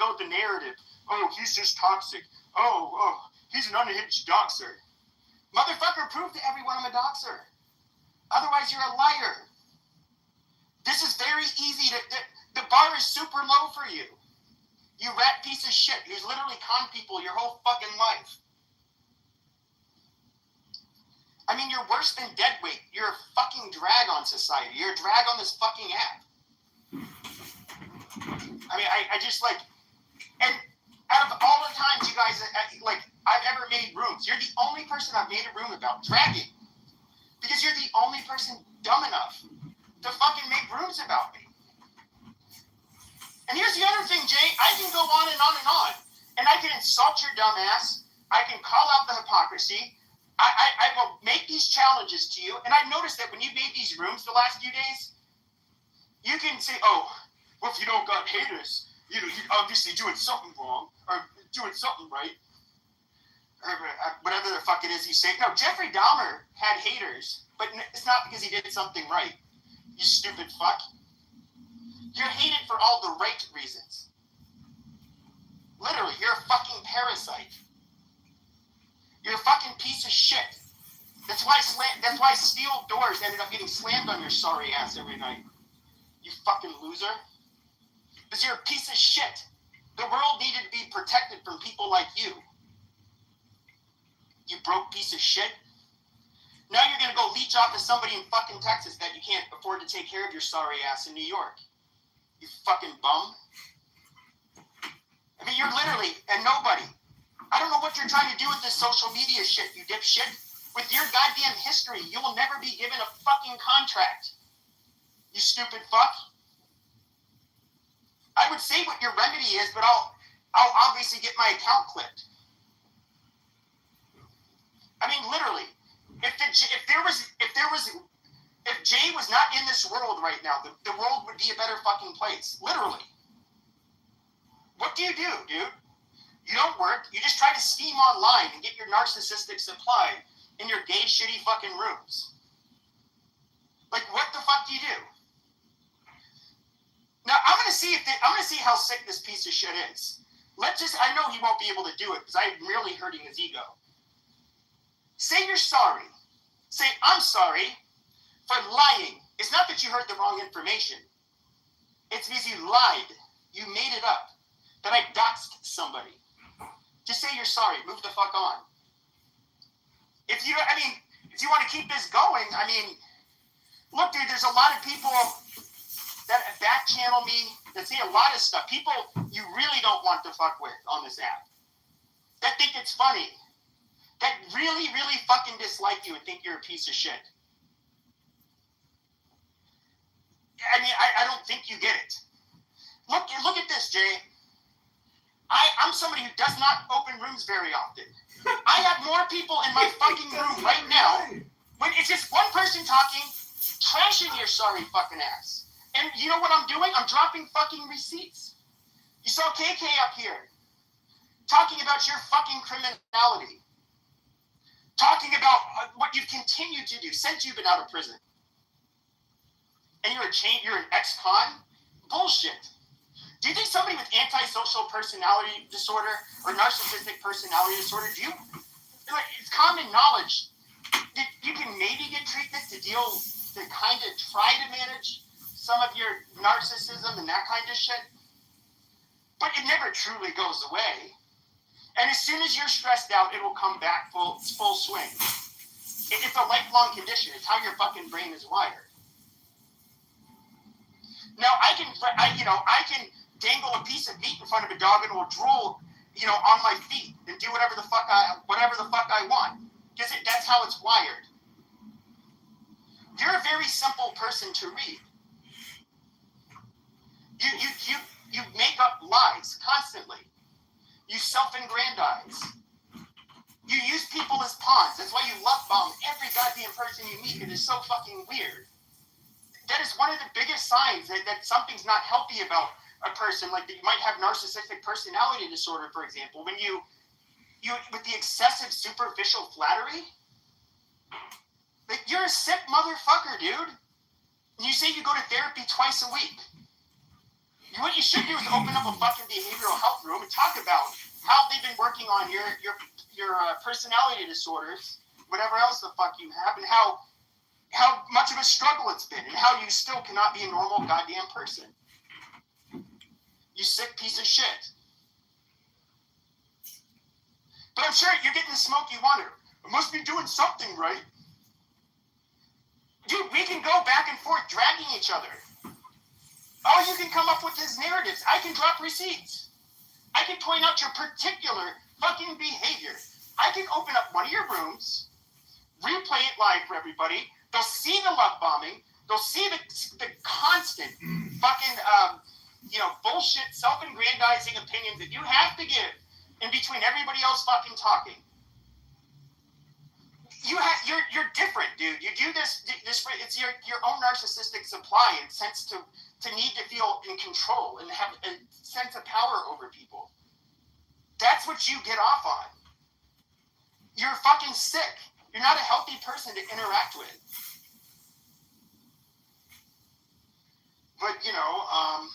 build the narrative. Oh, he's just toxic. Oh, he's an unhinged doxer. Motherfucker, prove to everyone I'm a doxer. Otherwise, you're a liar. This is very easy. The bar is super low for you. You rat piece of shit who's literally conned people your whole fucking life. I mean, you're worse than deadweight. You're a fucking drag on society. You're a drag on this fucking app. I mean, I just like, and out of all the times you guys, like, I've ever made rooms, you're the only person I've made a room about dragging. Because you're the only person dumb enough to fucking make rooms about me. And here's the other thing, Jay. I can go on and on and on. And I can insult your dumb ass. I can call out the hypocrisy. I will make these challenges to you. And I've noticed that when you made these rooms the last few days, you can say, oh, well, if you don't got haters, you know, you're obviously doing something wrong or doing something right. Or whatever the fuck it is you say. No, Jeffrey Dahmer had haters, but it's not because he did something right. You stupid fuck. You're hated for all the right reasons. Literally, you're a fucking parasite. You're a fucking piece of shit. That's why steel doors ended up getting slammed on your sorry ass every night. You fucking loser. Because you're a piece of shit. The world needed to be protected from people like you. You broke piece of shit. Now you're going to go leech off to somebody in fucking Texas that you can't afford to take care of your sorry ass in New York. You fucking bum. I mean, you're literally a nobody. I don't know what you're trying to do with this social media shit, you dipshit. With your goddamn history, you will never be given a fucking contract. You stupid fuck. I would say what your remedy is, but I'll obviously get my account clipped. I mean, literally, if Jay was not in this world right now, the world would be a better fucking place. Literally. What do, dude? You don't work. You just try to steam online and get your narcissistic supply in your gay, shitty fucking rooms. Like, what the fuck do you do? Now, I'm gonna see how sick this piece of shit is. I know he won't be able to do it because I'm really hurting his ego. Say you're sorry. Say, I'm sorry for lying. It's not that you heard the wrong information. It's because you lied. You made it up. That I doxed somebody. Just say you're sorry. Move the fuck on. If you want to keep this going, I mean, look, dude, there's a lot of people that back channel me, that say a lot of stuff. People you really don't want to fuck with on this app. That think it's funny. That really, really fucking dislike you and think you're a piece of shit. I mean, I don't think you get it. Look at this, Jay. I'm somebody who does not open rooms very often. I have more people in my fucking room right now when it's just one person talking, trashing your sorry fucking ass. And you know what I'm doing? I'm dropping fucking receipts. You saw KK up here talking about your fucking criminality. Talking about what you've continued to do since you've been out of prison. And you're an ex-con? Bullshit. Do you think somebody with antisocial personality disorder or narcissistic personality disorder, it's common knowledge that you can maybe get treatment to kind of try to manage some of your narcissism and that kind of shit? But it never truly goes away. And as soon as you're stressed out, it will come back full swing. It's a lifelong condition. It's how your fucking brain is wired. Now, I can dangle a piece of meat in front of a dog and it will drool, on my feet and do whatever the fuck I want. Because that's how it's wired. You're a very simple person to read. You make up lies constantly. You self-aggrandize. You use people as pawns. That's why you love bomb every goddamn person you meet. It is so fucking weird. That is one of the biggest signs that something's not healthy about a person. Like that you might have narcissistic personality disorder, for example. When you with the excessive superficial flattery, like you're a sick motherfucker, dude. And you say you go to therapy twice a week. What you should do is open up a fucking behavioral health room and talk about how they've been working on your personality disorders, whatever else the fuck you have, and how much of a struggle it's been, and how you still cannot be a normal goddamn person. You sick piece of shit. But I'm sure you're getting the smoke you wanted. I must be doing something right. Dude, we can go back and forth dragging each other. All you can come up with is narratives. I can drop receipts. I can point out your particular fucking behavior. I can open up one of your rooms, replay it live for everybody. They'll see the love bombing. They'll see the constant fucking, bullshit, self-aggrandizing opinions that you have to give in between everybody else fucking talking. You're different, dude. You do this for, it's your own narcissistic supply and sense to need to feel in control and have a sense of power over people. That's what you get off on. You're fucking sick. You're not a healthy person to interact with. But I'm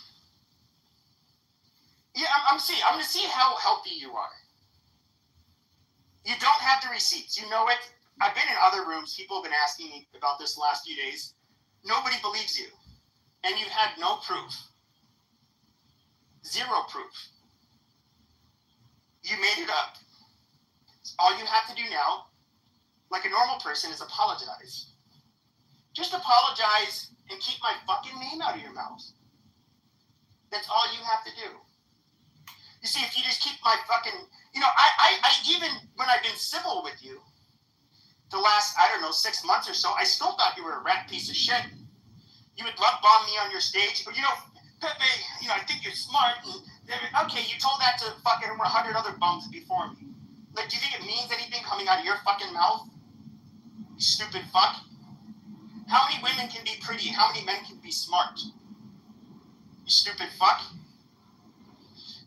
going to see how healthy you are. You don't have the receipts. You know it. I've been in other rooms. People have been asking me about this the last few days. Nobody believes you. And you've had no proof. Zero proof. You made it up. All you have to do now, like a normal person, is apologize. Just apologize and keep my fucking name out of your mouth. That's all you have to do. You see, if you just keep my fucking... I even when I've been civil with you, the last, 6 months or so, I still thought you were a rat piece of shit. You would love bomb me on your stage, but Pepe, I think you're smart. And, okay, you told that to fucking 100 other bums before me. Like, do you think it means anything coming out of your fucking mouth? You stupid fuck. How many women can be pretty? How many men can be smart? You stupid fuck.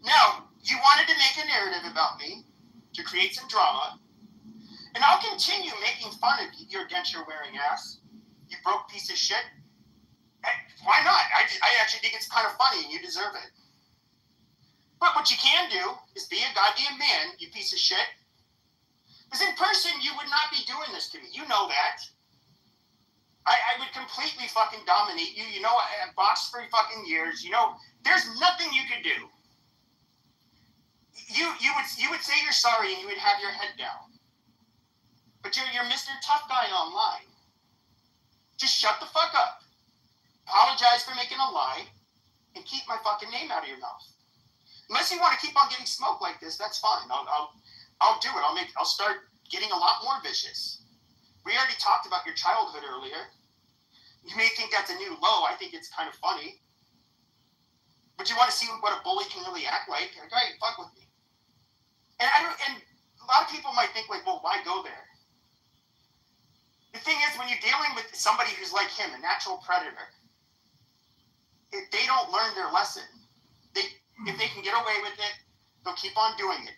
Now, you wanted to make a narrative about me to create some drama, and I'll continue making fun of your denture-wearing ass. You broke piece of shit. Why not? I actually think it's kind of funny, and you deserve it. But what you can do is be a goddamn man, you piece of shit. Because in person, you would not be doing this to me. You know that. I would completely fucking dominate you. I have boxed for fucking years. There's nothing you could do. You would say you're sorry and you would have your head down. But you're Mr. Tough Guy online. Just shut the fuck up. Apologize for making a lie and keep my fucking name out of your mouth. Unless you want to keep on getting smoked like this, that's fine. I'll do it. I'll start getting a lot more vicious. We already talked about your childhood earlier. You may think that's a new low. I think it's kind of funny. But you want to see what a bully can really act like? All right, fuck with me. And a lot of people might think, like, well, why go there? The thing is, when you're dealing with somebody who's like him, a natural predator, if they don't learn their lesson, if they can get away with it, they'll keep on doing it.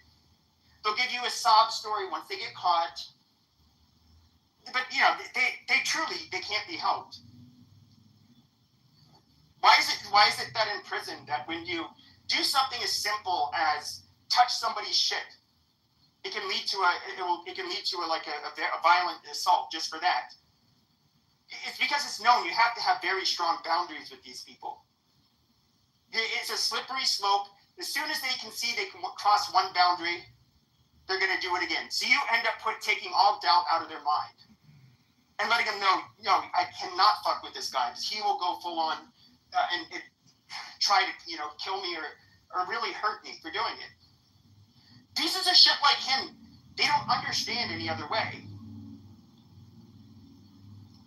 They'll give you a sob story once they get caught. But, they can't be helped. Why is it that in prison that when you do something as simple as touch somebody's shit, it can lead to a violent assault just for that? It's because it's known you have to have very strong boundaries with these people. It's a slippery slope. As soon as they can see they can cross one boundary, they're going to do it again. So you end up taking all doubt out of their mind and letting them know, no, I cannot fuck with this guy because he will go full on and try to, kill me or really hurt me for doing it. Pieces of shit like him, they don't understand any other way.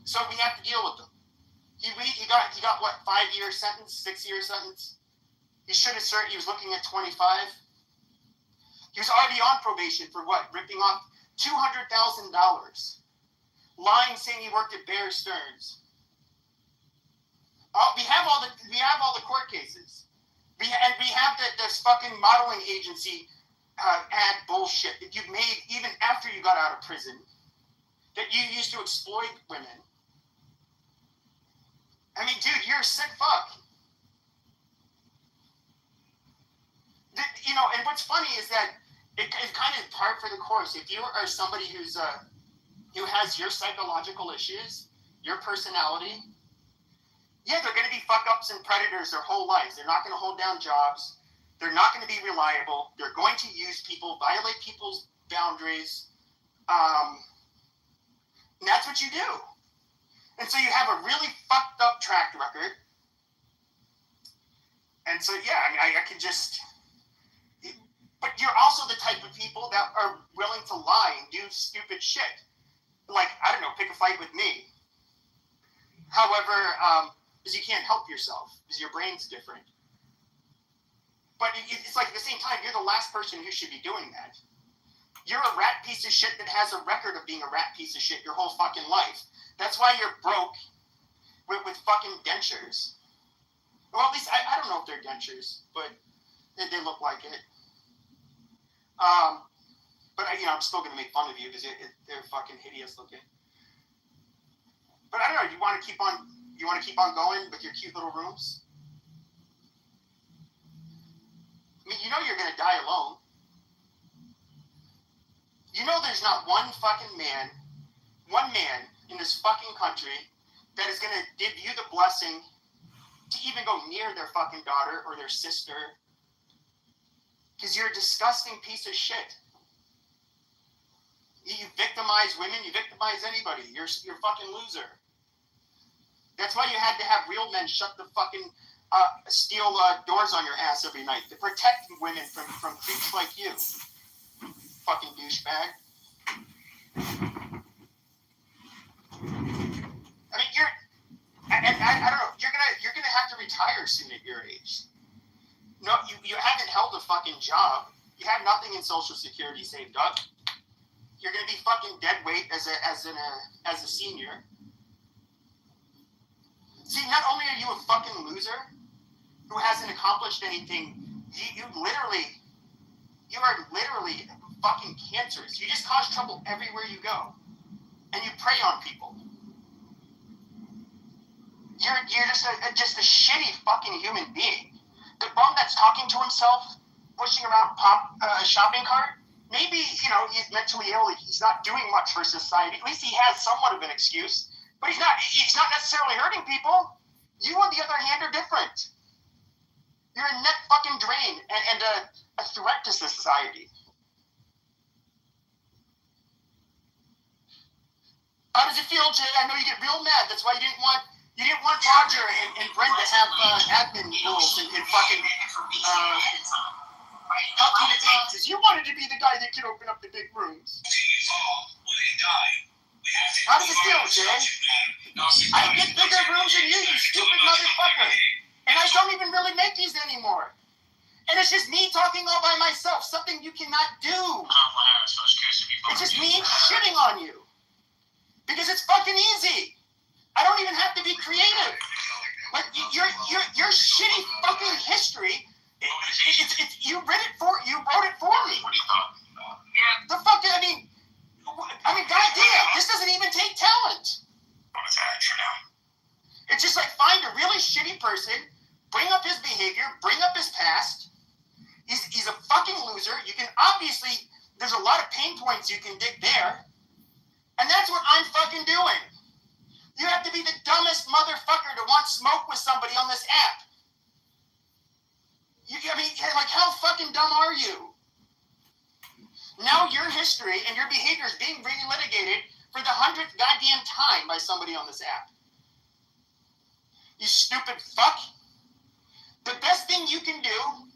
So we have to deal with them. He got what, 5-year sentence, 6-year sentence? He should have served, he was looking at 25. He was already on probation for what? Ripping off $200,000. Lying, saying he worked at Bear Stearns. We have all the court cases. We have this fucking modeling agency ad bullshit that you've made even after you got out of prison, that you used to exploit women. I mean, dude, you're a sick fuck. And what's funny is that it kind of par for the course. If you are somebody who has your psychological issues, your personality, yeah, they're going to be fuck-ups and predators their whole lives. They're not going to hold down jobs. They're not going to be reliable. They're going to use people, violate people's boundaries. And that's what you do. And so you have a really fucked up track record. And so, yeah, I mean, I can just... But you're also the type of people that are willing to lie and do stupid shit. Like, I don't know, pick a fight with me. However, because you can't help yourself, because your brain's different. But it's like at the same time, you're the last person who should be doing that. You're a rat piece of shit that has a record of being a rat piece of shit your whole fucking life. That's why you're broke with fucking dentures. Well, at least, I don't know if they're dentures, but they look like it. But I'm still going to make fun of you because they're fucking hideous looking. But I don't know. You want to keep on going with your cute little rooms? I mean, you're going to die alone. There's not one man in this fucking country that is going to give you the blessing to even go near their fucking daughter or their sister. Because you're a disgusting piece of shit. You victimize women, you victimize anybody. You're a fucking loser. That's why you had to have real men shut the fucking steel doors on your ass every night to protect women from creeps like you. Fucking douchebag. I mean, I don't know. You're gonna have to retire soon at your age. No, you haven't held a fucking job. You have nothing in Social Security saved up. You're gonna be fucking dead weight as a senior. See, not only are you a fucking loser who hasn't accomplished anything, you are literally fucking cancerous. You just cause trouble everywhere you go, and you prey on people. You're just a shitty fucking human being. The bum that's talking to himself, pushing around a shopping cart, maybe, he's mentally ill, he's not doing much for society. At least he has somewhat of an excuse. But he's not necessarily hurting people. You, on the other hand, are different. You're a net fucking drain and a threat to society. How does it feel, Jay? I know you get real mad. That's why you didn't want Roger and Brenda to have admin rules and fucking help you to take, because you wanted to be the guy that could open up the big rooms. How does it feel, Jay? I get bigger rooms than you stupid motherfucker. And I don't even really make these anymore. And it's just me talking all by myself, something you cannot do. It's just me shitting on you. Because it's fucking easy. I don't even have to be creative. But your shitty fucking history, you wrote it for me. What are you talking about? Yeah. The fuck, I mean, goddamn, this doesn't even take talent. It's just like find a really shitty person, bring up his behavior, bring up his past. He's a fucking loser. You can obviously, there's a lot of pain points you can dig there. And that's what I'm fucking doing. You have to be the dumbest motherfucker to want smoke with somebody on this app. How fucking dumb are you? Now your history and your behavior is being relitigated for the 100th goddamn time by somebody on this app. You stupid fuck. The best thing you can do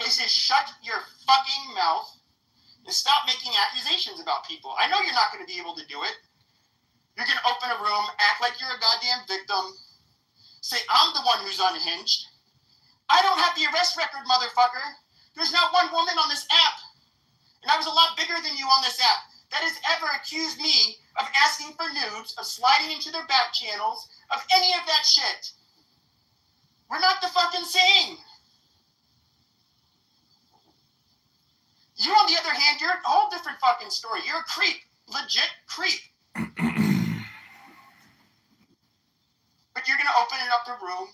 is just shut your fucking mouth and stop making accusations about people. I know you're not going to be able to do it. You're going to open a room, act like you're a goddamn victim, say, I'm the one who's unhinged. I don't have the arrest record, motherfucker. There's not one woman on this app, and I was a lot bigger than you on this app, that has ever accused me of asking for nudes, of sliding into their back channels, of any of that shit. We're not the fucking same. You, on the other hand, you're a whole different fucking story. You're a creep. Legit creep. But you're going to open it up a room,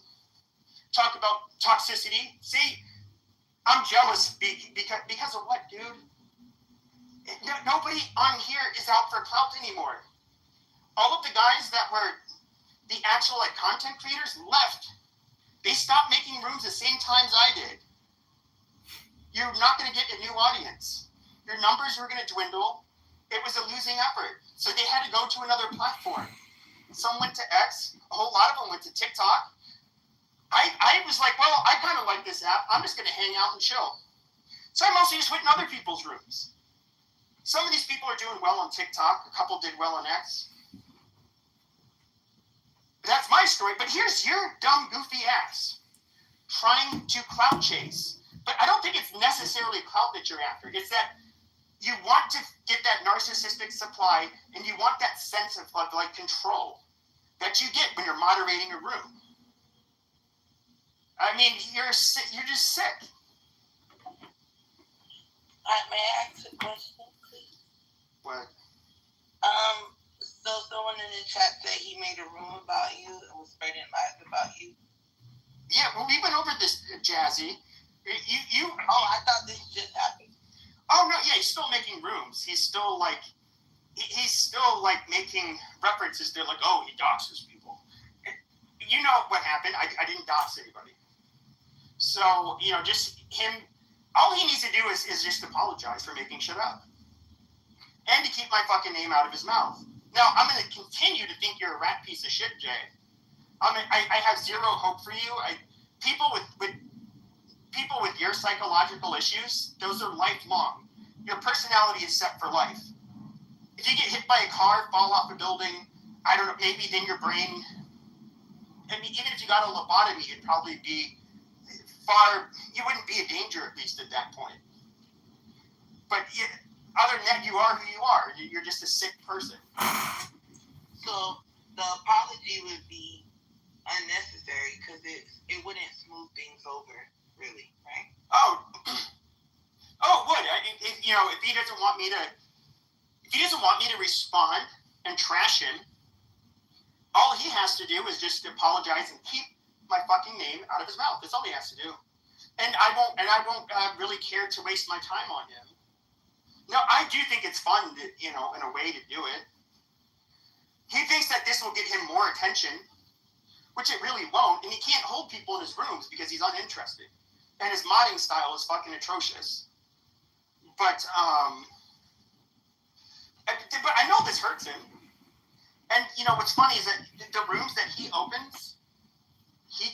talk about toxicity. See, I'm jealous because of what, dude? Nobody on here is out for clout anymore. All of the guys that were the actual like content creators left. They stopped making rooms the same times I did. You're not going to get a new audience. Your numbers were going to dwindle. It was a losing effort. So they had to go to another platform. Some went to X. A whole lot of them went to TikTok. I was like, well, I kind of like this app. I'm just going to hang out and chill. So I mostly just went in other people's rooms. Some of these people are doing well on TikTok. A couple did well on X. That's my story. But here's your dumb, goofy ass trying to clout chase. But I don't think it's necessarily clout that you're after. It's that you want to get that narcissistic supply and you want that sense of like control that you get when you're moderating a room. I mean, you're sick. You're just sick. May I ask a question, please? What? So someone in the chat said he made a room about you and was spreading lies about you. Yeah, well, we went over this, Jazzy. You. Oh, I thought this just happened. Oh no, yeah, he's still making rooms. He's still making references to like, oh, he doxes people. You know what happened? I didn't dox anybody. So just him. All he needs to do is just apologize for making shit up, and to keep my fucking name out of his mouth. Now, I'm going to continue to think you're a rat piece of shit, Jay. I have zero hope for you. People with your psychological issues, those are lifelong. Your personality is set for life. If you get hit by a car, fall off a building, I don't know, maybe then your brain, I mean, even if you got a lobotomy, it'd probably be you wouldn't be a danger at least at that point. But other than that, you are who you are. You're just a sick person. So the apology would be unnecessary because it wouldn't smooth things over, really, right? Oh, what? If he doesn't want me to respond and trash him, all he has to do is just apologize and keep my fucking name out of his mouth. That's all he has to do. And I won't really care to waste my time on him. No, I do think it's fun, in a way to do it. He thinks that this will get him more attention, which it really won't, and he can't hold people in his rooms because he's uninterested. And his modding style is fucking atrocious. But I know this hurts him. And, what's funny is that the rooms that he opens, he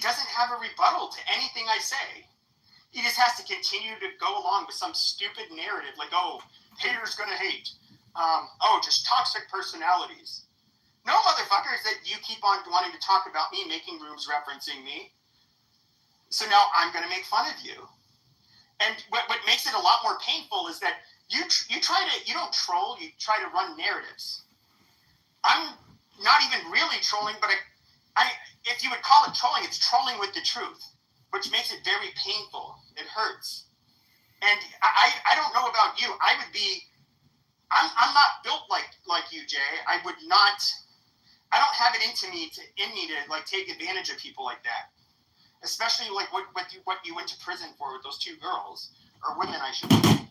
doesn't have a rebuttal to anything I say. He just has to continue to go along with some stupid narrative like, oh, haters gonna hate. Just toxic personalities. No, motherfuckers, that you keep on wanting to talk about me, making rooms referencing me. So now I'm gonna make fun of you. And what makes it a lot more painful is that you don't troll, you try to run narratives. I'm not even really trolling, but if you would call it trolling, it's trolling with the truth, which makes it very painful. It hurts. And I don't know about you. I'm not built like you, Jay. I don't have it in me to like take advantage of people like that. Especially like what you went to prison for with those two girls, or women, I should say.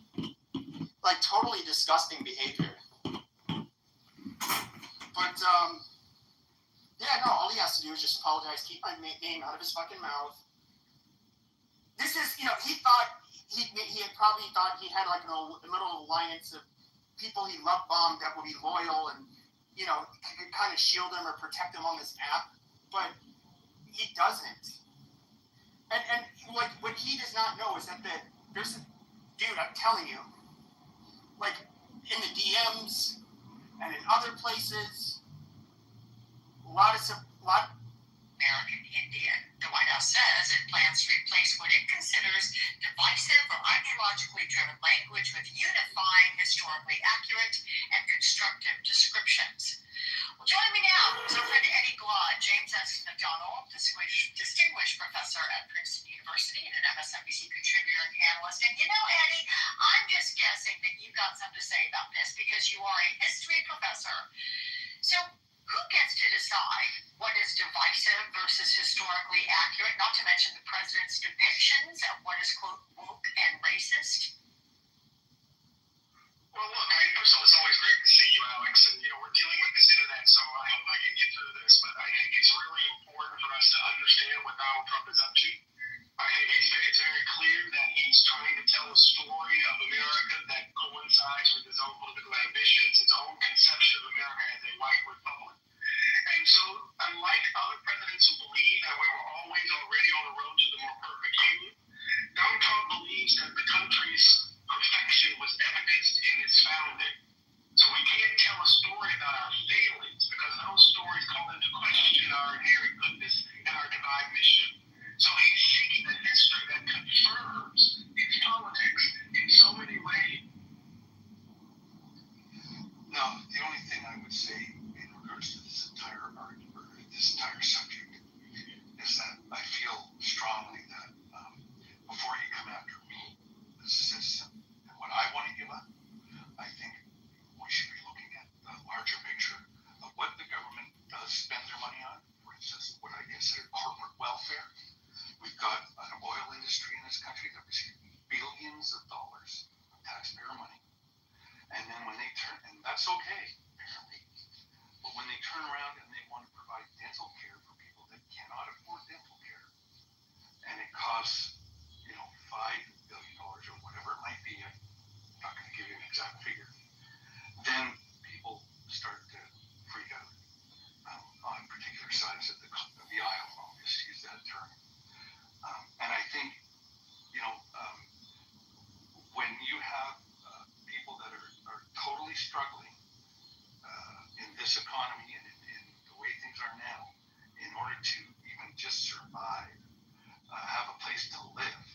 Like totally disgusting behavior. But all he has to do is just apologize, keep my name out of his fucking mouth. This is, he thought probably thought he had like a little alliance of people he love bombed that would be loyal and could kind of shield him or protect him on this app, but he doesn't. And like what he does not know is that there's dude, I'm telling you, like in the DMs and in other places, a lot American Indian. The White House says it plans to replace what it considers divisive or ideologically driven language with unifying, historically accurate, and constructive descriptions. Well, joining me now is our friend Eddie Glaude, James S. McDonald, distinguished professor at Princeton University and an MSNBC contributor and analyst. And Eddie, I'm just guessing that you've got something to say about this because you are a history professor. So Who gets to decide what is divisive versus historically accurate, not to mention the president's depictions of what is, quote, woke and racist? Well, look, first of all, it's always great to see you, Alex. And, we're dealing with this internet, so I hope I can get through this. But I think it's really important for us to understand what Donald Trump is up to. I think it's very clear that he's trying to tell a story of America that coincides with his own political ambitions, his own conception of America as a white republic. And so, unlike other presidents who believe that we were always already on the road to the more perfect union, Donald Trump believes that the country's perfection was evidenced in its founding. So we can't tell a story about our failings because those stories call into question our inherent goodness and our divine mission. So he's seeking a history that confirms its politics in so many ways. Now, the only thing I would say in regards to this entire argument, or this entire subject, is that I feel strongly that before you come after me as a citizen and what I want to give up, I think we should be looking at the larger picture of what the government does spend their money on. For instance, what I consider corporate welfare. We've got an oil industry in this country that receives billions of dollars of taxpayer money. And then when they turn, and that's okay, apparently, but when they turn around and they want to provide dental care for people that cannot afford dental care, and it costs, $5 billion or whatever it might be, I'm not going to give you an exact figure, then people start to freak out on particular sides of the aisle. I'll just use that term. And I think, when you have people that are totally struggling in this economy and in the way things are now, in order to even just survive, have a place to live.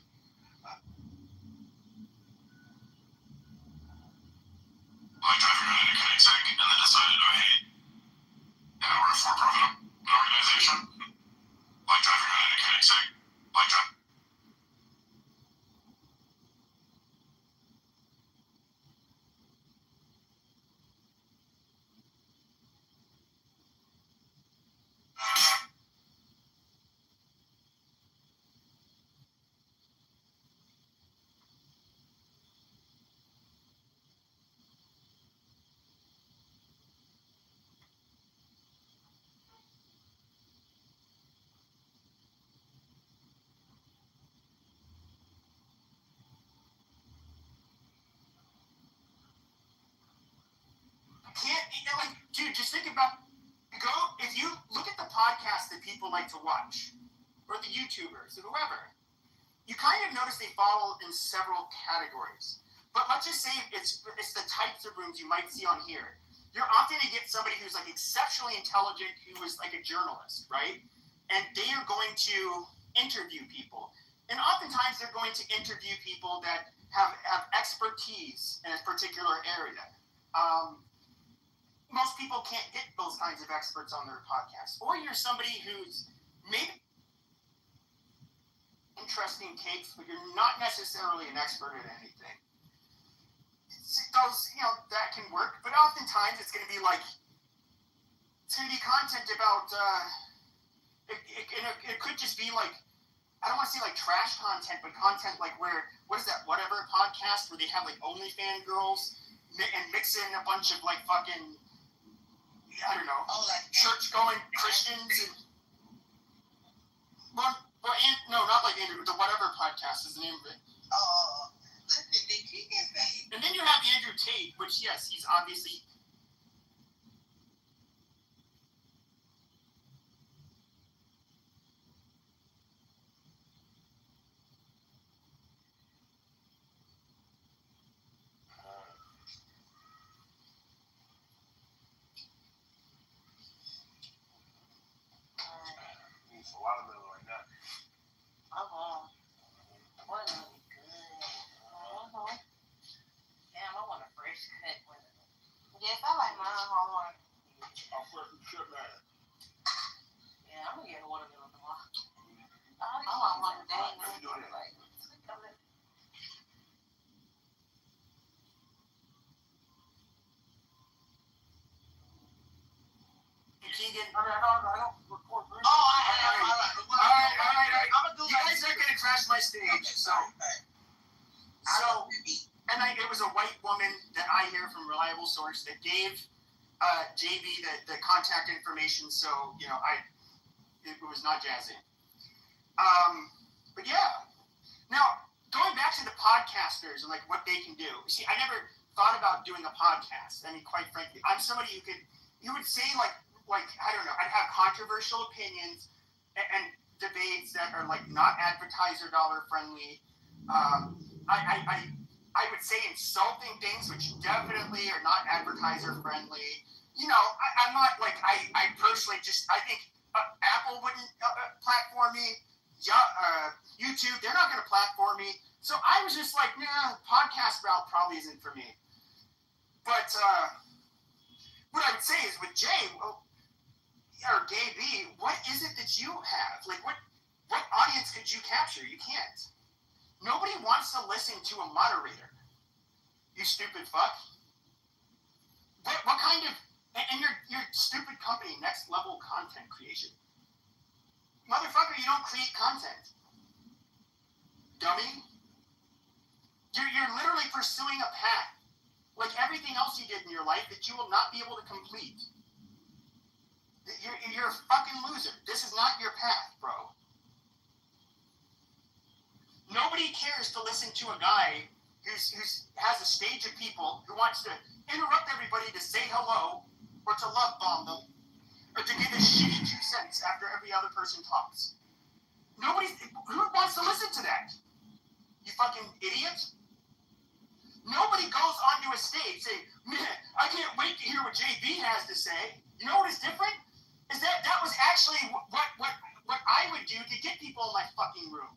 My driver got in a Koenigsegg and then decided, hey, we're a for-profit organization. My driver got in a Koenigsegg. My driver. Dude, just think about, if you look at the podcasts that people like to watch, or the YouTubers, or whoever, you kind of notice they fall in several categories. But let's just say it's the types of rooms you might see on here. You're often going to get somebody who's like exceptionally intelligent, who is like a journalist, right? And they are going to interview people. And oftentimes they're going to interview people that have expertise in a particular area. Most people can't get those kinds of experts on their podcast. Or you're somebody who's maybe interesting takes, but you're not necessarily an expert at anything. That can work, but oftentimes it's going to be content about, it could just be like, I don't want to say like trash content, but content like what is that, whatever podcast where they have like OnlyFans girls and mix in a bunch of like fucking, I don't know, church-going Christians and no, not like Andrew, the whatever podcast is the name of it. Listen, did you get paid? And then you have Andrew Tate, which yes, he's obviously. It's a watermelon right now. Watermelon be good. Damn, I want a fresh cut one. Yeah, I don't record rooms. All right. I'm gonna do. You guys aren't gonna crash my stage, so. And it was a white woman that I hear from reliable source that gave JB the contact information. So it was not Jazzy. But yeah. Now going back to the podcasters and like what they can do. See, I never thought about doing a podcast. I mean, quite frankly, I'm somebody you would say like I don't know. I'd have controversial opinions and debates that are like not advertiser dollar friendly. I would say insulting things which definitely are not advertiser friendly. I'm not like I personally I think Apple wouldn't platform me. YouTube, they're not going to platform me. So I was just like, nah, podcast route probably isn't for me. But what I would say is with Jay or Gay B, what is it that you have? Like what audience could you capture? You can't. Nobody wants to listen to a moderator. You stupid fuck. What kind of and your stupid company, Next Level Content Creation. Motherfucker, you don't create content. Dummy. You're literally pursuing a path, like everything else you did in your life, that you will not be able to complete. You're a fucking loser. This is not your path, bro. Nobody cares to listen to a guy who has a stage of people who wants to interrupt everybody to say hello or to love bomb them or to give a shitty 2 cents after every other person talks. Who wants to listen to that? You fucking idiot. Nobody goes onto a stage saying, man, I can't wait to hear what JB has to say. You know what is different? Is that was actually what I would do to get people in my fucking room.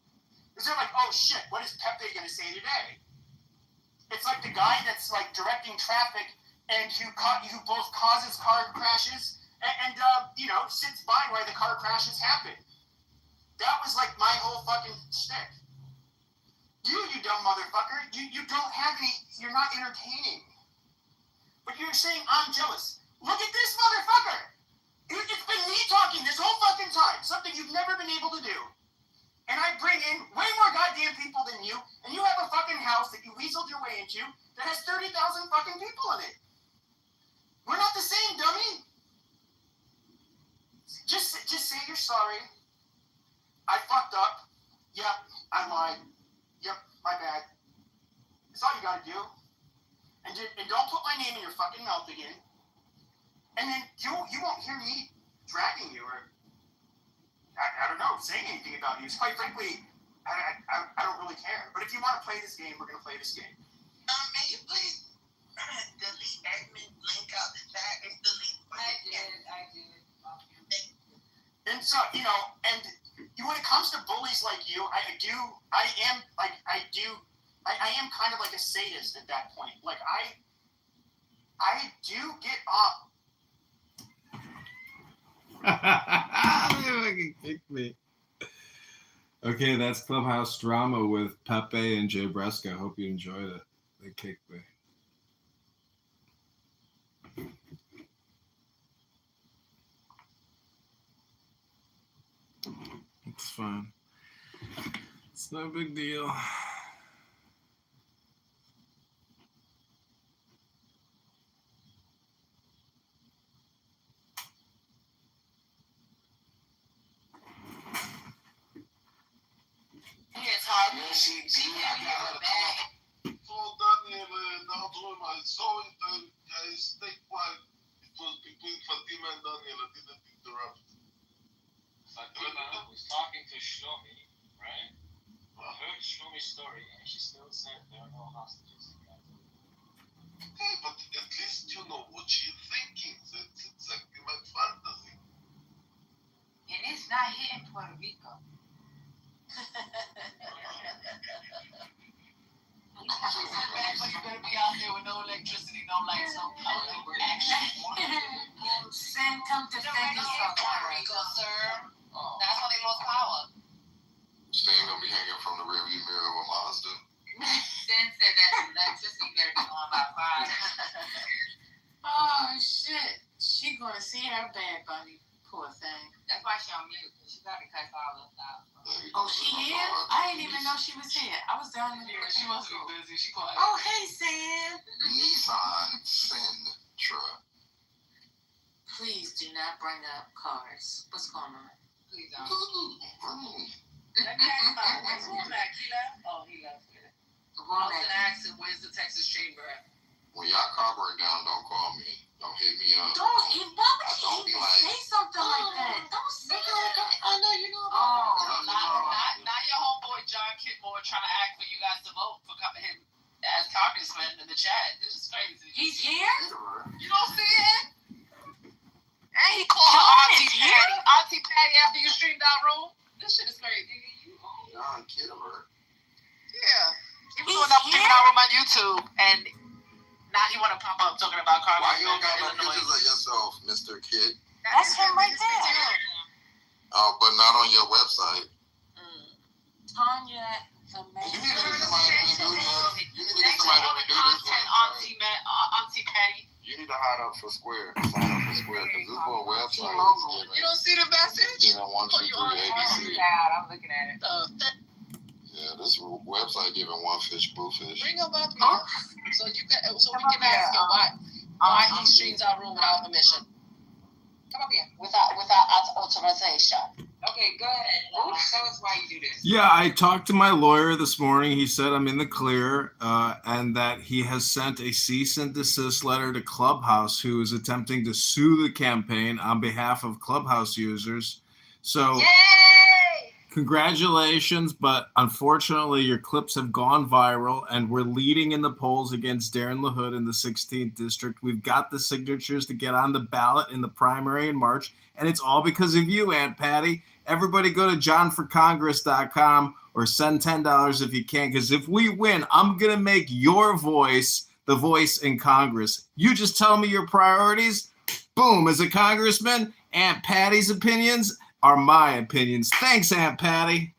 Is they're like, oh shit, what is Pepe going to say today? It's like the guy that's like directing traffic and who both causes car crashes and sits by while the car crashes happen. That was like my whole fucking shtick. You dumb motherfucker. You don't have any, you're not entertaining. But you're saying I'm jealous. Look at this motherfucker. It's been me talking this whole fucking time. Something you've never been able to do. And I bring in way more goddamn people than you, and you have a fucking house that you weaseled your way into that has 30,000 fucking people in it. We're not the same, dummy. Just say you're sorry. I fucked up. Yep, I lied. Yep, my bad. That's all you gotta do. And don't put my name in your fucking mouth again. And then you won't hear me dragging you or I don't know, saying anything about you. Quite frankly, I don't really care. But if you want to play this game, we're gonna play this game. May you please delete admin link out the chat? It's the link. I did. And so, and when it comes to bullies like you, I am kind of like a sadist at that point. Like I do get off. They fucking kicked me. Okay, that's Clubhouse Drama with Pepe and Jay Bresco. Hope you enjoyed it. They kicked me. It's fine. It's no big deal. So Daniel, I saw it, I stayed quiet. It was between Fatima and Daniel. I didn't interrupt. Fatima was talking to Shlomi, right? I heard Shlomi's story, and she still said there are no hostages in Gaza. Okay, but at least you know what she's thinking. It's exactly my fantasy. And it's not here in Puerto Rico. You better be out there with no electricity, no lights, no power. Send come defend us from Puerto Rico, sir. That's how they lost power. Stan gonna be hanging from the rearview mirror of a Mazda. Sen said that electricity better be on by Friday. Oh shit. She gonna see her bad buddy. Poor thing. She must be busy. She quiet. Oh, hey, Sam. Nissan Sentra. Please do not bring up cars. What's going on? Please don't. Where's Womack? He left? Oh, he left. I was going to ask him, where's the Texas Chamber at? When y'all car break down, don't call me. Don't hit me up. Why would Don't be you like- say something like that? Don't say that. I know you know Oh, not your homeboy John Kitmore trying to ask for you guys to vote for him as Congressman in the chat. This is crazy. he's here? You don't see it? And he called her John Auntie is here? Patty. Auntie Patty after you streamed out room. This shit is crazy. John Kitover. Yeah. He was He's doing that here? streaming out room on YouTube, and now he want to pop up talking about Why Congressman. you don't got no Illinois. pictures of yourself, Mr. Kid? That's him right there. But not on your website. Tanya, the man. You need to get somebody to redo this. You need to get Thanks for somebody all to the redo this. content, website. Auntie Patty. You need to hide up for Square. Sign up for Square because this little website You is don't see the message? giving 1, 2, 3 ABC. I'm looking at it. Yeah, this website giving one fish, blue fish. Bring him up here, so we can ask him why he streams our room without permission. Come up here. Without authorization. Okay, go ahead. Tell us why you do this. Yeah, I talked to my lawyer this morning. He said I'm in the clear, and that he has sent a cease and desist letter to Clubhouse, who is attempting to sue the campaign on behalf of Clubhouse users. So, congratulations, but unfortunately, your clips have gone viral, and we're leading in the polls against Darren LaHood in the 16th district. We've got the signatures to get on the ballot in the primary in March, and it's all because of you, Aunt Patty. Everybody go to johnforcongress.com or send $10 if you can, because if we win, I'm going to make your voice the voice in Congress. You just tell me your priorities. Boom, as a congressman, Aunt Patty's opinions are my opinions. Thanks, Aunt Patty.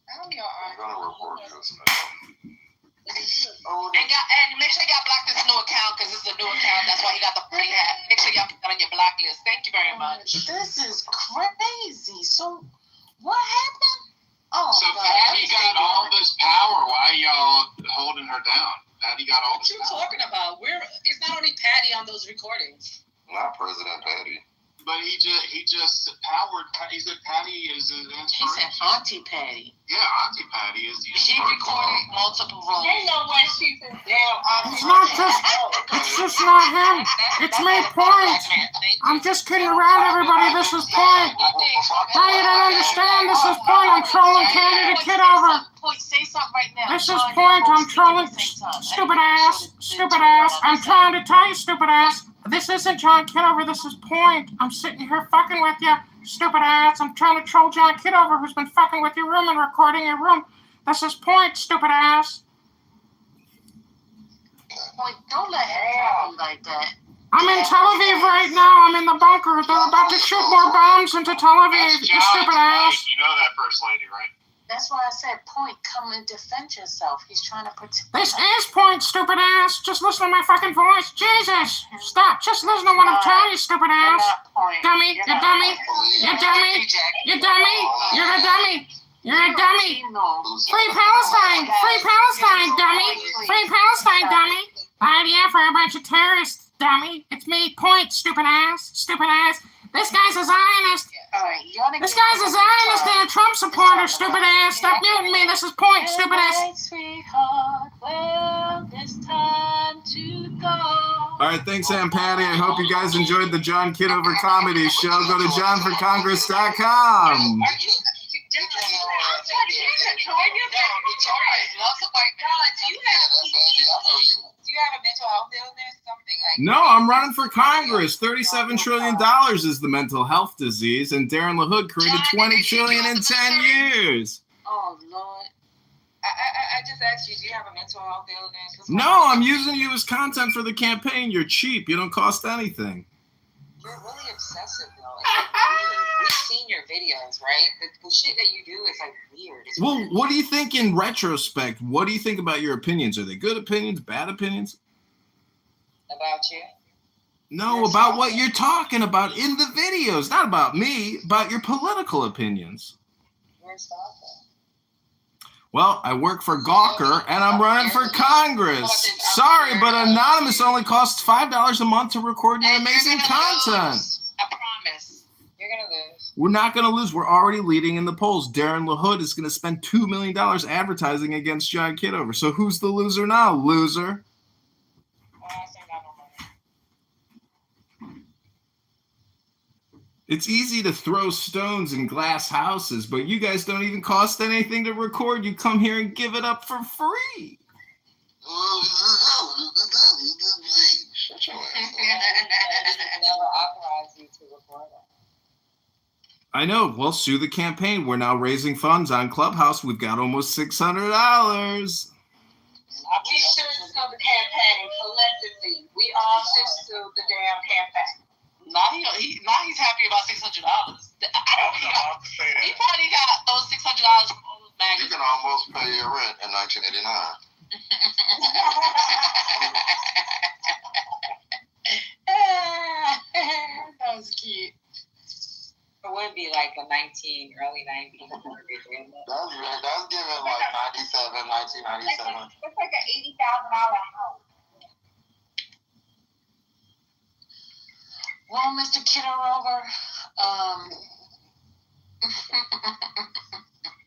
I'm gonna report this now. And make sure y'all block this new account because it's a new account. That's why he got the free hat. Make sure y'all put that on your blacklist. Thank you very much. This is crazy. So, what happened? Oh, So God. Patty got all this power. Why y'all holding her down? Patty got all What this you power. talking about? It's not only Patty on those recordings. Not President Patty. But he just powered. He said Patty is an He said inspiration. Auntie Patty. Yeah, Auntie Patty is the She inspiration. recorded multiple rooms. They know what she said. It's not just, it's just not him. It's me, Point. I'm just kidding around, everybody. This is Point. Now you don't understand. This is Point. I'm trolling Candy to Kitover. Point, say something right now. This is Tanya, Point. I'm speak at trolling. the same time. Stupid ass. Stupid ass. I'm trying to tell you, stupid ass. This isn't John Kitover. This is Point. I'm sitting here fucking with you, stupid ass. I'm trying to troll John Kitover, who's been fucking with your room and recording your room. This is Point, stupid ass. Point, don't let him talk you like that. I'm in Tel Aviv right now. I'm in the bunker. They're about to shoot more bombs into Tel Aviv, you stupid ass. You know that first lady, right? That's why I said, Point, come and defend yourself. He's trying to protect. This is Point, stupid ass. Just listen to my fucking voice. Jesus. Stop. Just listen to what I'm telling you, stupid You're ass. not Point. Dummy. You're You not dummy. Point. You dummy. You dummy. You're a dummy. You're a dummy. You know. Free Palestine. Free Palestine, dummy. Free Palestine, dummy. IDF for a bunch of terrorists, dummy. It's me, Point, stupid ass. Stupid ass. This guy's a Zionist. All right, you wanna This get guy's a Zionist and a Trump supporter, stupid ass. Stop muting me. This is Point, stupid ass. Hey, sweetheart, well, it's time to go. All right, thanks, Aunt Patty. I hope you guys enjoyed the John Kitover Comedy Show. Go to johnforcongress.com. Do you have a mental health illness? Something like No, I'm running for Congress. $37 trillion is the mental health disease, and Darren LaHood created $20 trillion in 10 years. Oh, Lord. I just asked you, do you have a mental health illness? No, I'm using you as content for the campaign. You're cheap. You don't cost anything. You're really obsessive, though. Like, weird. We've seen your videos, right? The shit that you do is like weird. It's Well, weird. what do you think in retrospect? What do you think about your opinions? Are they good opinions, bad opinions? About you? No, about what you're talking about in the videos. Not about me, about your political opinions. You're a stalker. Well, I work for Gawker, and I'm running for Congress. Sorry, but Anonymous only costs $5 a month to record your amazing content. I promise. You're gonna lose. We're not going to lose. We're already leading in the polls. Darren LaHood is going to spend $2 million advertising against John Kitover. So who's the loser now, loser? It's easy to throw stones in glass houses, but you guys don't even cost anything to record. You come here and give it up for free. Shut your ass Never authorized you to record it. I know. Well, sue the campaign. We're now raising funds on Clubhouse. We've got almost $600. We should sue the campaign collectively. We all should sue the damn campaign. Now he's happy about $600. I don't know. He probably got those $600 from all those You magazines. can almost pay your rent in 1989. That was cute. It would be like a early 90s. That's given like 1997. It's like an $80,000 house. Well, Mr. Kitover,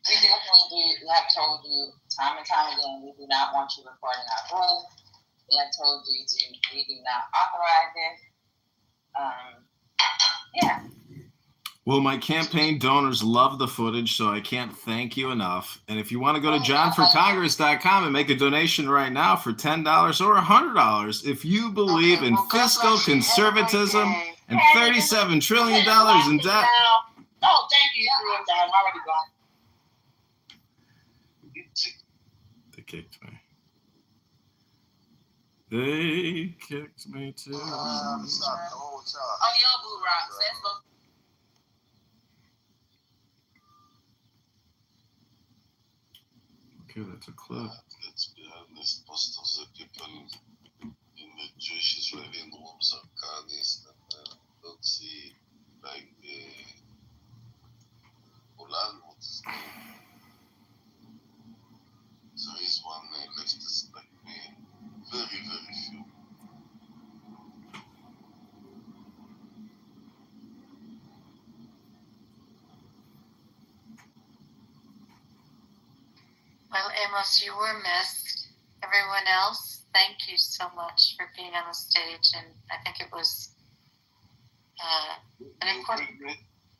We definitely have told you time and time again, we do not want you recording our room. We have told you we do not authorize it. Yeah. Well, my campaign donors love the footage, so I can't thank you enough. And if you want to go to johnforcongress.com and make a donation right now for $10 or $100, if you believe in fiscal conservatism and $37 trillion in debt. Oh, thank you. I'm already gone. They kicked me. They kicked me too. Oh, yo, Boo Rocks. That's what. Okay, that's a clip. Let's be honest, most of the people in the Jewish Israeli rooms are Kahanis, and don't see like Ulan. There is one leftist like me, very, very few. Well, Amos, you were missed. Everyone else, thank you so much for being on the stage, and I think it was an important.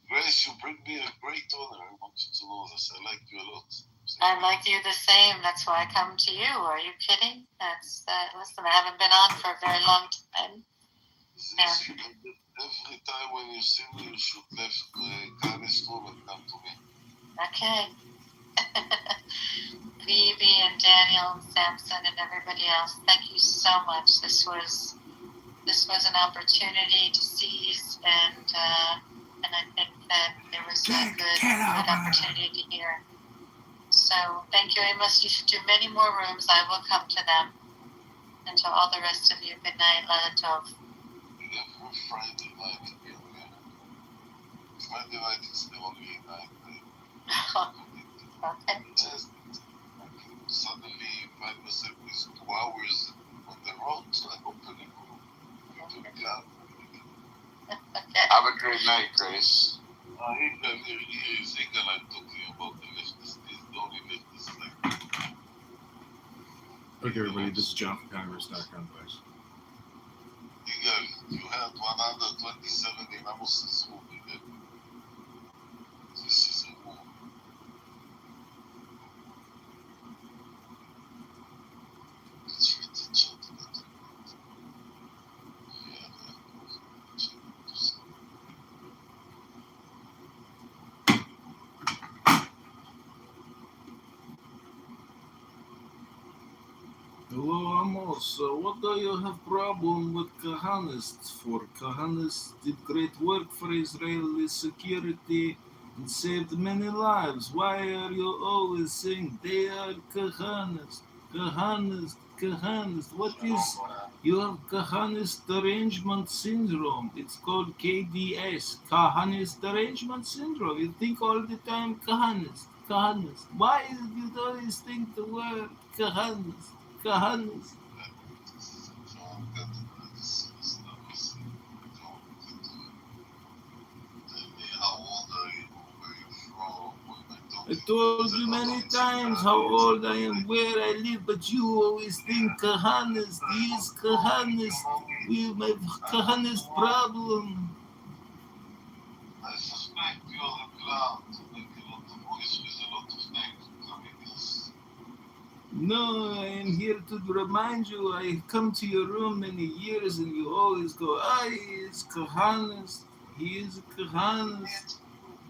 Grace, you bring me a great honor. I want you to know this. I like you a lot. I like you the same. That's why I come to you. Are you kidding? That's listen. I haven't been on for a very long time. Every time when you see me, you should left Kahanis room and come to me. Okay. Phoebe and Daniel and Samson and everybody else, thank you so much. This was an opportunity to seize, and I think that it was a good opportunity to hear. So thank you, Amos. You should do many more rooms. I will come to them. And to all the rest of you, good night, Lala Tov. Every Friday night here. Friday night is the only night Okay. just suddenly find myself with 2 hours on the road, so I open a room. Okay. Have a great night, Grace. You think that I'm talking about the leftist, is the only leftist like Okay, everybody, this is johnforcongress.com, guys. you had 127 in Amos's room. This is a war. Let's read the chat. Hello, Amos. What do you have problem with Kahanists for? Kahanists did great work for Israeli security and saved many lives. Why are you always saying they are Kahanists? Kahanists. What is... You have Kahanist derangement syndrome. It's called KDS, Kahanist derangement syndrome. You think all the time Kahanist. Kahanas. Why do you always think the word kahanas? Kahanas. I told you many times how old I am, where I live, but you always think kahanas, these kahanas, we have kahanas problem. I suspect you're the clown to make a lot of noise with a lot of things coming else. No, I am here to remind you, I come to your room many years and you always go, he is kahanas, he is kahanas.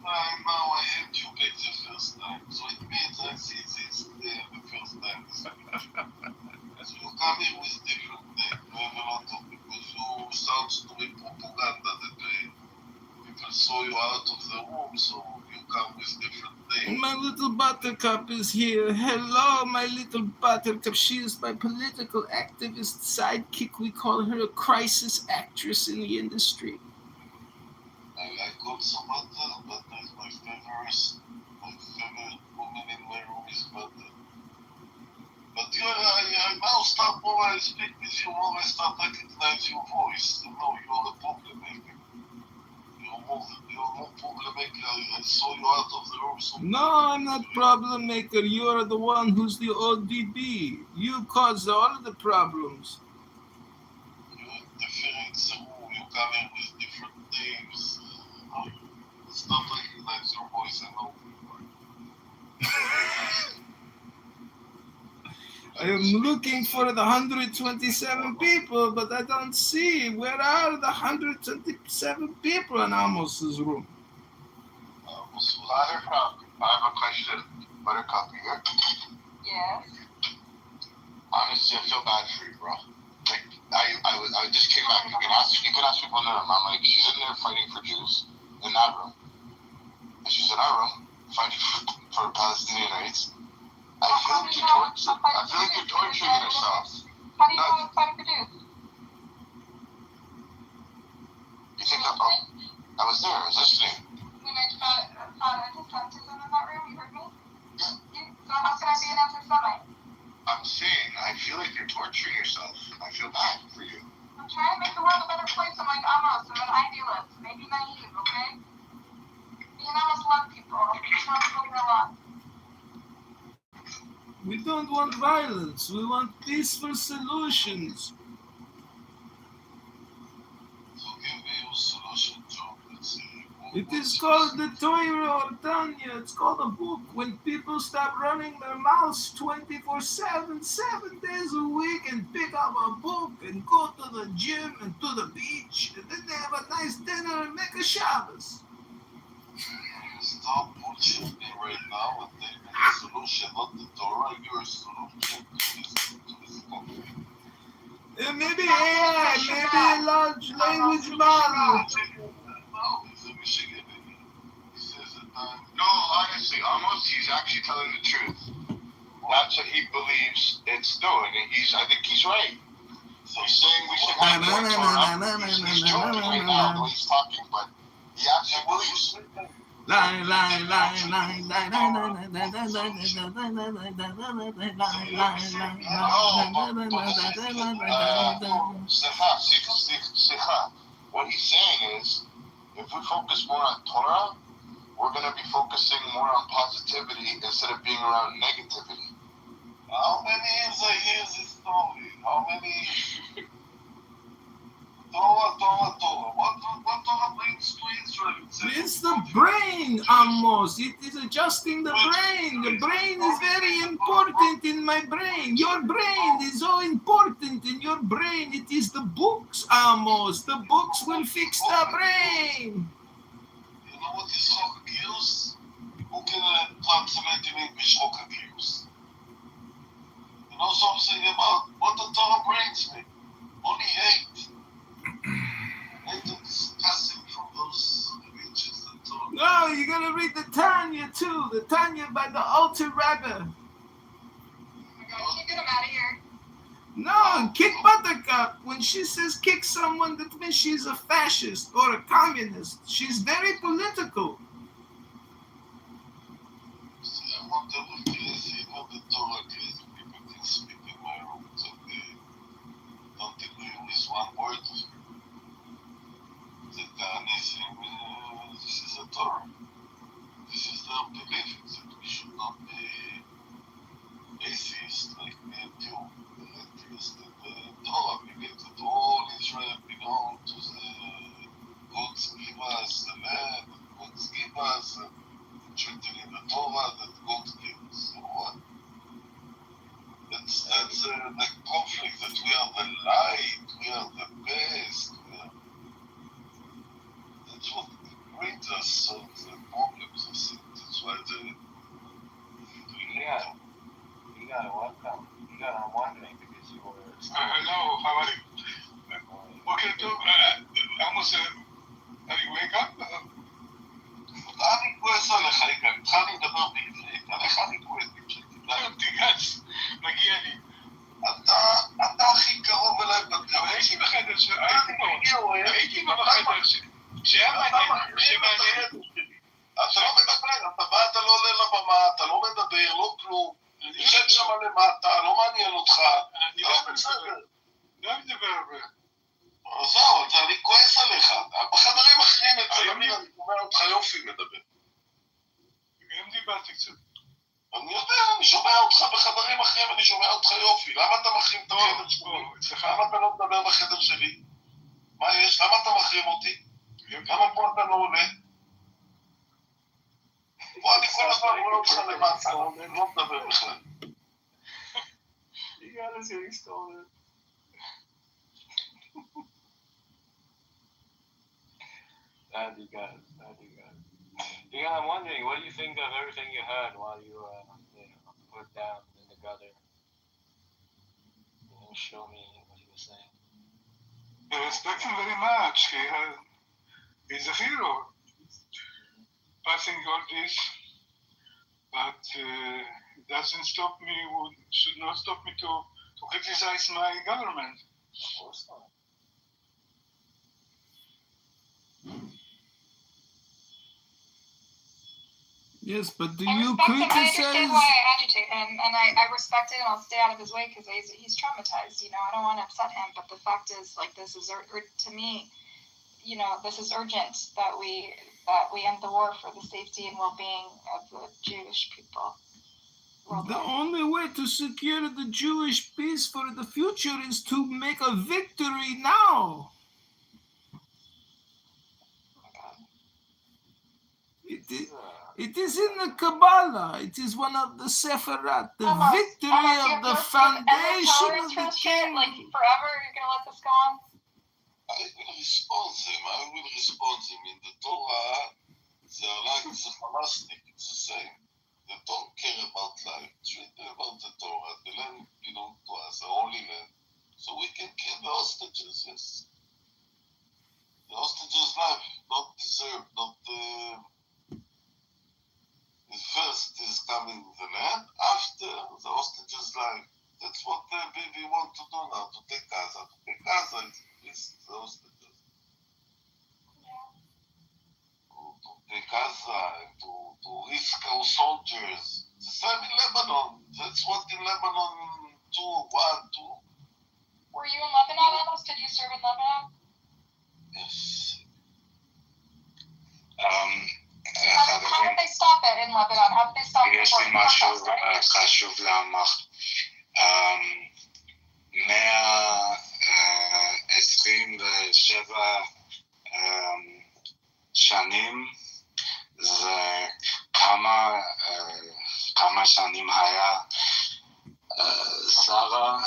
Now I heard you back the first time, so it means I see this the first time. So you come in with different things. You have a lot of because you start doing propaganda that people saw you out of the room, so you come with different things. My little buttercup is here. Hello, my little buttercup. She is my political activist sidekick. We call her a crisis actress in the industry. I got Samantha, but my favorite woman in my room is Mother. But I now start more I speak with you, more I start recognize your voice. You know, you're a problem maker. You're more problem maker. I saw you out of the room. So No, I'm not problem maker. You're the one who's the ODB. You caused all of the problems. you're interfering the room. You come in with different things. Start recognize your voice. I know. I am looking for the 127 people, but I don't see. Where are the 127 people in Amos's room? Buttercup, I have a question. Buttercup, you here? Yes. Honestly, I feel bad for you, bro. Like, I just came back. You can ask people in the room. I'm like, she's in there fighting for Jews in that room. And she's in our room fighting for Palestinian rights. I feel like you're torturing yourself. How do you know it's fighting for Jews? You think I was there, I was listening. You mentioned anti-Semitism in that room, you heard me? Yeah. So how can I be an anti-Semite? I'm saying, I feel like you're torturing yourself. I feel bad for you. I'm trying to make the world a better place. I'm like Amos. I'm an idealist. Maybe naive, okay? Me and Amos love people. We're not spoken a lot. We don't want violence. We want peaceful solutions. So give me your solution, Joe. Let's see. It is called the Torah or Tanya. It's called a book. When people stop running their mouths 24/7, 7 days a week, and pick up a book and go to the gym and to the beach, and then they have a nice dinner and make a Shabbos. Stop bullshitting me right now and take the solution, not the Torah. Your solution to this problem. Maybe AI, maybe a large language model. No, he's a Michigan. He says that. No, honestly, almost he's actually telling the truth. That's what he believes it's doing, and I think he's right. So he's saying we should have more Torah. He's joking right now the way he's talking, but he actually believes. What he's saying is, if we focus more on Torah, we're going to be focusing more on positivity instead of being around negativity. How many years I hear this story? How many? Torah. What Torah brings to Israel? It's the brain, Amos. It is adjusting the brain. The brain is very important in my brain. Your brain is so important in your brain. It is the books, Amos. The books will fix the brain. You know what is Rock Gears? Who can translate in English Rock Gears? You know something about what the Torah brings me? Only 8. Discussing from those regions and Torah. No, you gotta read the Tanya too. The Tanya by the Alter Rebbe. Can you get him out of here? No, kick Buttercup. When she says kick someone, that means she's a fascist or a communist. She's very political. guy, welcome. You got on wondering because you were. Hello, how are you? Okay, טוב, עמוס, אני wake up? אני כועס עליך, איתן. התחלנו לדבר בעברית, עליך אני כועס בעברית. תיגש, מגיע לי. אתה הכי קרוב אליי בטלפון. הייתי בחדר שלי. הייתי בחדר שלי. שמעניין. אתה לא מדבר, אתה בא, אתה לא עולה לבמה, אתה לא מדבר, לא כלום. יושב שם למטה, לא מעניין אותך. אני לא מדבר הרבה. זהו, אני כועס עליך. בחדרים אחרים אצל אמיר, אני שומע אותך יופי מדבר. גם דיברתי קצת. אני יודע, אני שומע אותך בחדרים אחרים, אני שומע אותך יופי. למה אתה מחרים את החדר שלי? למה אתה לא מדבר בחדר שלי? מה יש? למה אתה מחרים אותי? למה פה אתה לא עולה? בוא, אני כל הזמן רואה אותך למטה, אני לא מדבר בכלל. You gotta see he's stolen. That you got. Yeah, I'm wondering, what do you think of everything you heard while you were, put down in the gutter? Show me what you were saying. I respect him very much. He's a hero. Passing all this, but it doesn't stop me, should not stop me to criticize my government. Of course not. Yes, but do I you respect him. I understand criticize? why I agitate him, and I respect it, and I'll stay out of his way because he's traumatized. You know, I don't want to upset him, but the fact is, like, this is to me, you know, this is urgent that we end the war for the safety and well-being of the Jewish people. The only way to secure the Jewish peace for the future is to make a victory now. It is in the Kabbalah. It is one of the Sefirat. The victory of the foundation of the kingdom. Like, forever, you're going to let this go on? I will respond them. In the Torah, they are like the Hamasnik, it's the same. They don't care about life. It's written about the Torah. The land belongs to us, the Holy Land. So we can kill the hostages, yes. The hostages' life, not deserved, not first is coming the land, after the hostages' life. That's what we want to do now, to take Gaza. To take Gaza is the hostages. To take Gaza and to risk our soldiers. The same in Lebanon. That's what in Lebanon 2. Were you in Lebanon, Amos? Did you serve in Lebanon? Yes. How did they stop it in Lebanon? How did they stop it? יש לי משהו חשוב לומר. 127 שנים זה כמה שנים היה שרה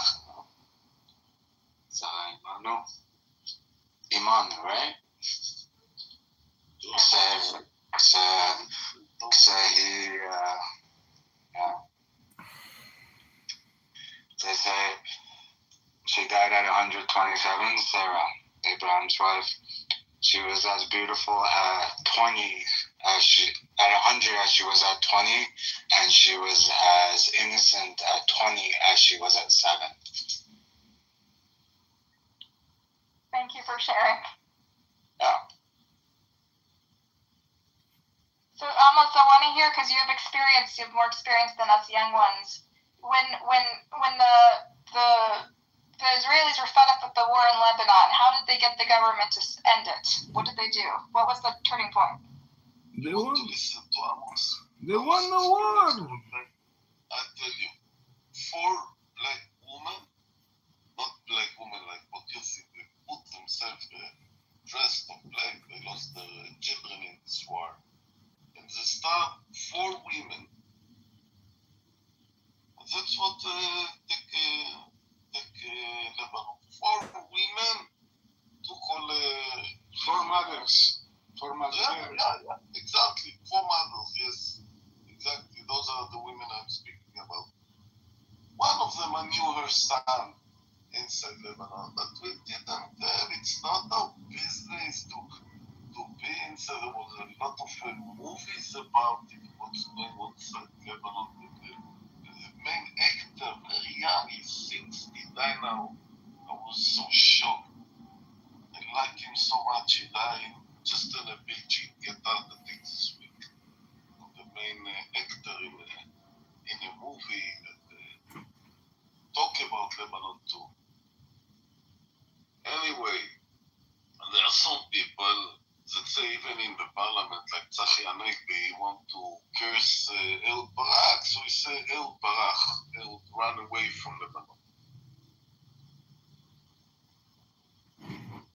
אימן, right? They say she died at 127, Sarah, Abraham's wife. She was as beautiful at 20 at 100 as she was at 20, and she was as innocent at 20 as she was at 7. Thank you for sharing. Yeah. So Amos, I want to hear, because you have more experience than us young ones. When the Israelis were fed up with the war in Lebanon, how did they get the government to end it? What did they do? What was the turning point? They want to listen to Amos. They won the war. I tell you, 4 black women, not black women like what you think, they put themselves dressed in black, they lost their children in this war. And they start 4 women. And that's what take Lebanon. 4 women took all 4 mothers. 4 mothers. Yeah, exactly. 4 mothers, yes. Exactly. Those are the women I'm speaking about. of them I knew her son inside Lebanon, but we didn't tell. It's not our business to be inside. There was a lot of movies about it, what's going on inside Lebanon. The main actor, very young, he's 69 now. I was so shocked. I like him so much. He died just on a beach. He get out the thing this week. The main actor in a movie that talk about Lebanon too. Anyway, there are some people that say even in the parliament, like Tzachi Hanegbi, want to curse Ehud Barak, so he say Ehud Barak, Ehud run away from Lebanon.